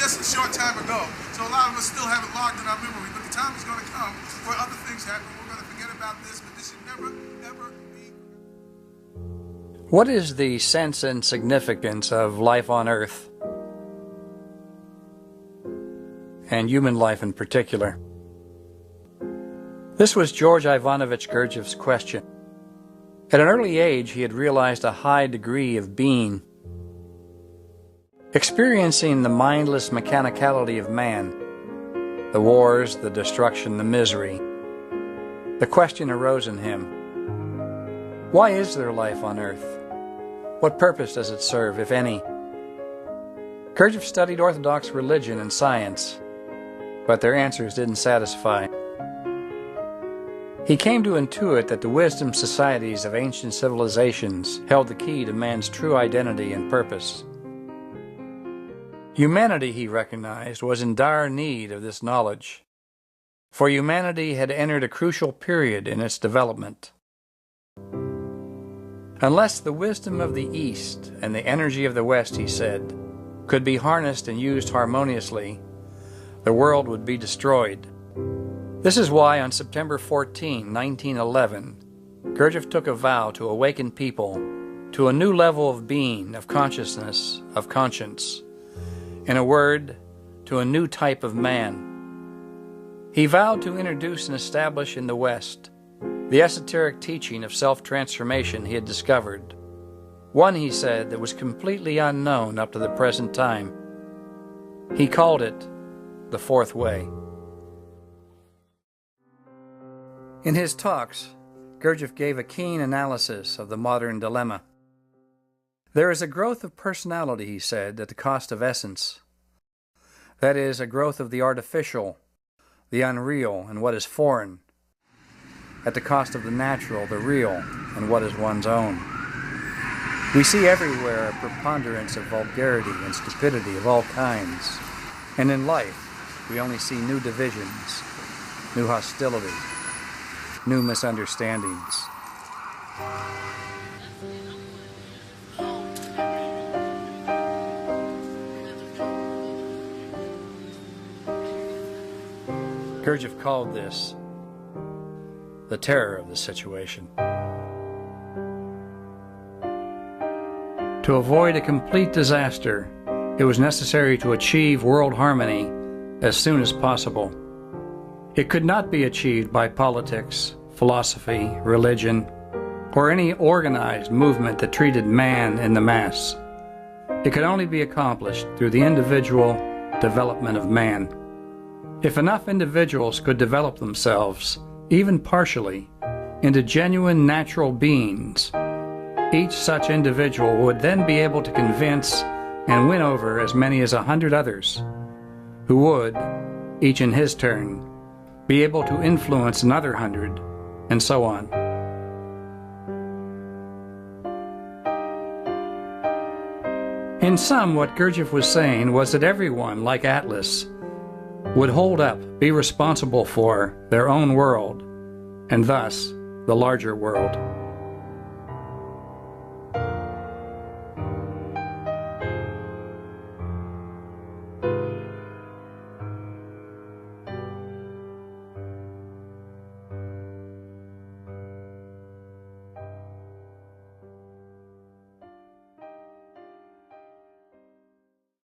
just a short time ago. So a lot of us still have it logged in our memory, but the time is going to come where other things happen. We're going to forget about this, but this should never, ever be. What is the sense and significance of life on Earth, and human life in particular? This was George Ivanovich Gurdjieff's question. At an early age, he had realized a high degree of being. Experiencing the mindless mechanicality of man, the wars, the destruction, the misery, the question arose in him: why is there life on Earth? What purpose does it serve, if any? Gurdjieff studied Orthodox religion and science, but their answers didn't satisfy. He came to intuit that the wisdom societies of ancient civilizations held the key to man's true identity and purpose. Humanity, he recognized, was in dire need of this knowledge, for humanity had entered a crucial period in its development. Unless the wisdom of the East and the energy of the West, he said, could be harnessed and used harmoniously, the world would be destroyed. This is why on September 14, 1911, Gurdjieff took a vow to awaken people to a new level of being, of consciousness, of conscience. In a word, to a new type of man. He vowed to introduce and establish in the West the esoteric teaching of self-transformation he had discovered. One, he said, that was completely unknown up to the present time. He called it the Fourth Way. In his talks, Gurdjieff gave a keen analysis of the modern dilemma. There is a growth of personality, he said, at the cost of essence. That is, a growth of the artificial, the unreal, and what is foreign, at the cost of the natural, the real, and what is one's own. We see everywhere a preponderance of vulgarity and stupidity of all kinds, and in life we only see new divisions, new hostility, new misunderstandings. Gurdjieff called this the terror of the situation. To avoid a complete disaster, it was necessary to achieve world harmony as soon as possible. It could not be achieved by politics, philosophy, religion, or any organized movement that treated man in the mass. It could only be accomplished through the individual development of man. If enough individuals could develop themselves, even partially, into genuine natural beings, each such individual would then be able to convince and win over as many as 100 others, who would, each in his turn, be able to influence another 100, and so on. In sum, what Gurdjieff was saying was that everyone, like Atlas, would hold up, be responsible for their own world, and thus the larger world.